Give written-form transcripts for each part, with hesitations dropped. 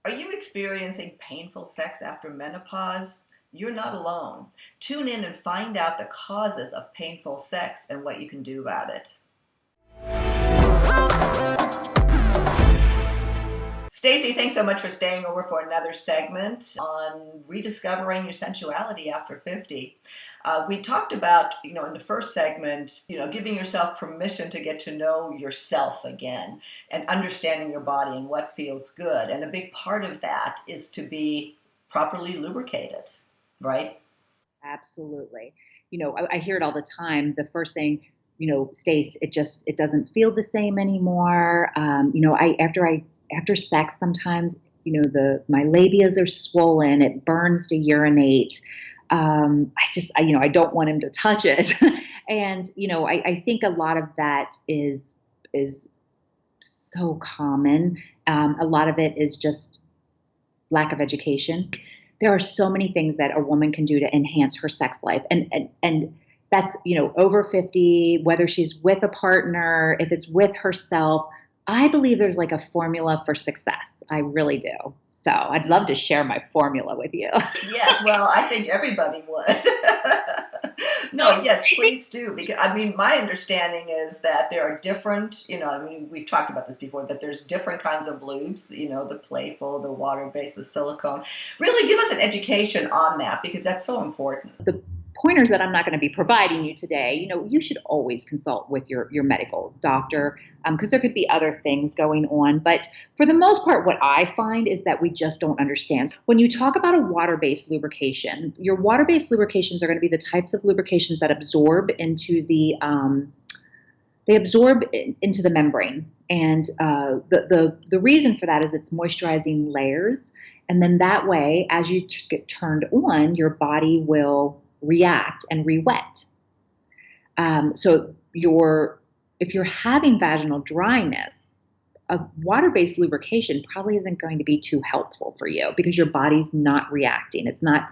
Are you experiencing painful sex after menopause? You're not alone. Tune in and find out the causes of painful sex and what you can do about it. Stacey, thanks so much for staying over for another segment on rediscovering your sensuality after 50. We talked about, in the first segment, giving yourself permission to get to know yourself again and understanding your body and what feels good. And a big part of that is to be properly lubricated, right? Absolutely. I hear it all the time. The first thing, Stace, it doesn't feel the same anymore. After sex, sometimes, my labias are swollen. It burns to urinate. I don't want him to touch it. And, I think a lot of that is so common. A lot of it is just lack of education. There are so many things that a woman can do to enhance her sex life. And that's, over 50, whether she's with a partner, if it's with herself. I believe there's like a formula for success. I really do. So I'd love to share my formula with you. Yes, well, I think everybody would. No, yes, please do. Because my understanding is that there are different, we've talked about this before, that there's different kinds of lubes, the playful, the water-based, the silicone. Really give us an education on that because that's so important. The pointers that I'm not going to be providing you today, you should always consult with your medical doctor because there could be other things going on. But for the most part, what I find is that we just don't understand. When you talk about a water-based lubrication, your water-based lubrications are going to be the types of lubrications that absorb into the membrane. And the reason for that is it's moisturizing layers. And then that way, as you get turned on, your body will react and re-wet. So if you're having vaginal dryness, a water-based lubrication probably isn't going to be too helpful for you because your body's not reacting. It's not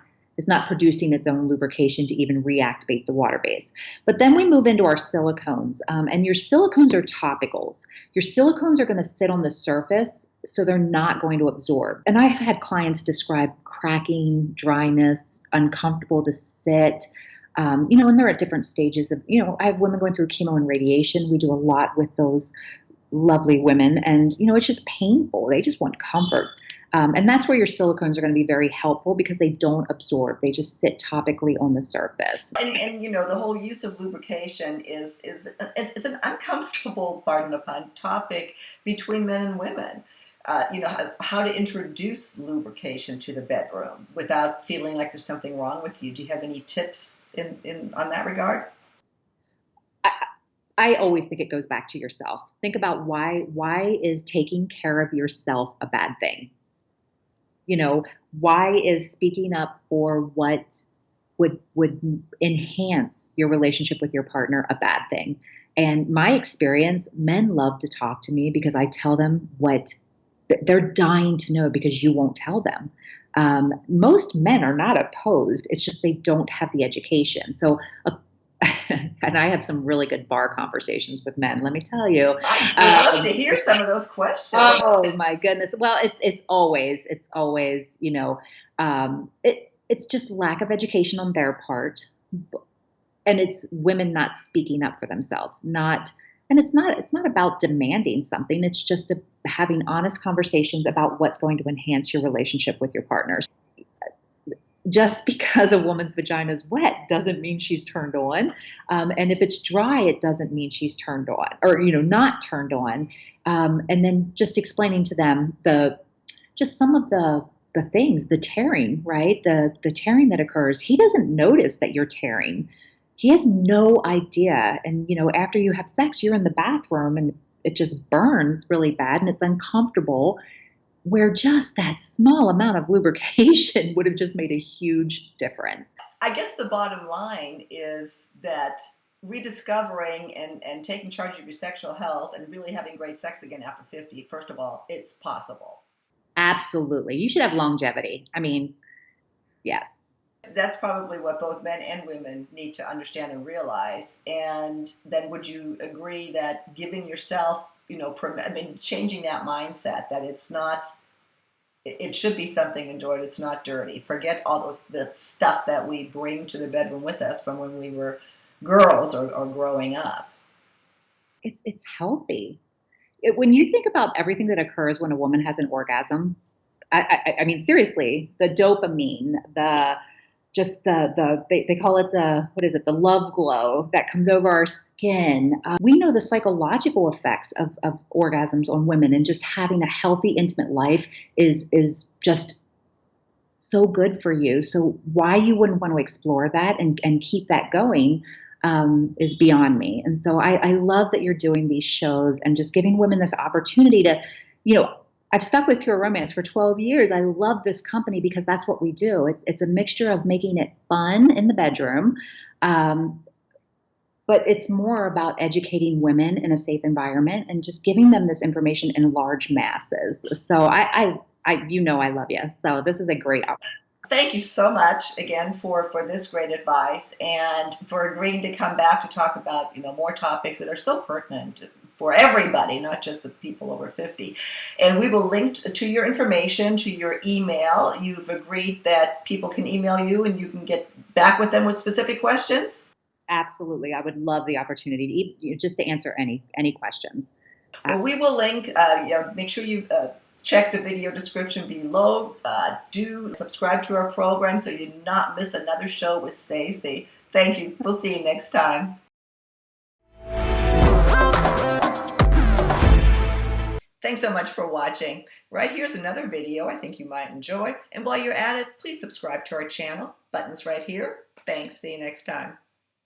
producing its own lubrication to even reactivate the water base. But then we move into our silicones, and your silicones are topicals. Your silicones are going to sit on the surface, so they're not going to absorb. And I've had clients describe cracking, dryness, uncomfortable to sit, and they're at different stages of, I have women going through chemo and radiation. We do a lot with those lovely women, and, it's just painful. They just want comfort. And that's where your silicones are going to be very helpful because they don't absorb. They just sit topically on the surface. And the whole use of lubrication is it's an uncomfortable, pardon the pun, topic between men and women. How to introduce lubrication to the bedroom without feeling like there's something wrong with you. Do you have any tips in on that regard? I always think it goes back to yourself. Think about why is taking care of yourself a bad thing? Why is speaking up for what would enhance your relationship with your partner a bad thing? And my experience, men love to talk to me because I tell them what they're dying to know because you won't tell them. Most men are not opposed. It's just they don't have the education. So, and I have some really good bar conversations with men. Let me tell you. I'd love to hear some of those questions. Oh my goodness. Well, it's always it's just lack of education on their part, and it's women not speaking up for themselves. It's not about demanding something. It's just having honest conversations about what's going to enhance your relationship with your partners. Just because a woman's vagina is wet doesn't mean she's turned on. And if it's dry, it doesn't mean she's turned on or, not turned on. And then just explaining to them some of the things, the tearing, right? The tearing that occurs. He doesn't notice that you're tearing. He has no idea. And, after you have sex, you're in the bathroom and it just burns really bad and it's uncomfortable, where just that small amount of lubrication would have just made a huge difference. I guess the bottom line is that rediscovering and taking charge of your sexual health and really having great sex again after 50, first of all, it's possible. Absolutely. You should have longevity. Yes. That's probably what both men and women need to understand and realize. And then would you agree that giving yourself, changing that mindset that it's not it should be something enjoyed. It's not dirty. Forget all the stuff that we bring to the bedroom with us from when we were girls or growing up. It's healthy. When you think about everything that occurs when a woman has an orgasm, I mean, seriously, the dopamine, they call it what is it, the love glow that comes over our skin. We know the psychological effects of orgasms on women, and just having a healthy, intimate life is just so good for you. So why you wouldn't want to explore that and keep that going is beyond me. And so I love that you're doing these shows and just giving women this opportunity to, I've stuck with Pure Romance for 12 years. I love this company because that's what we do. It's a mixture of making it fun in the bedroom, but it's more about educating women in a safe environment and just giving them this information in large masses. So I love you. So this is a great opportunity. Thank you so much again for this great advice, and for agreeing to come back to talk about more topics that are so pertinent for everybody, not just the people over 50. And we will link to your information, to your email. You've agreed that people can email you and you can get back with them with specific questions? Absolutely. I would love the opportunity just to answer any questions. Well, we will link, make sure you check the video description below. Do subscribe to our program so you do not miss another show with Stacey. Thank you. We'll see you next time. Thanks so much for watching. Right here's another video I think you might enjoy. And while you're at it, please subscribe to our channel. Buttons right here. Thanks. See you next time.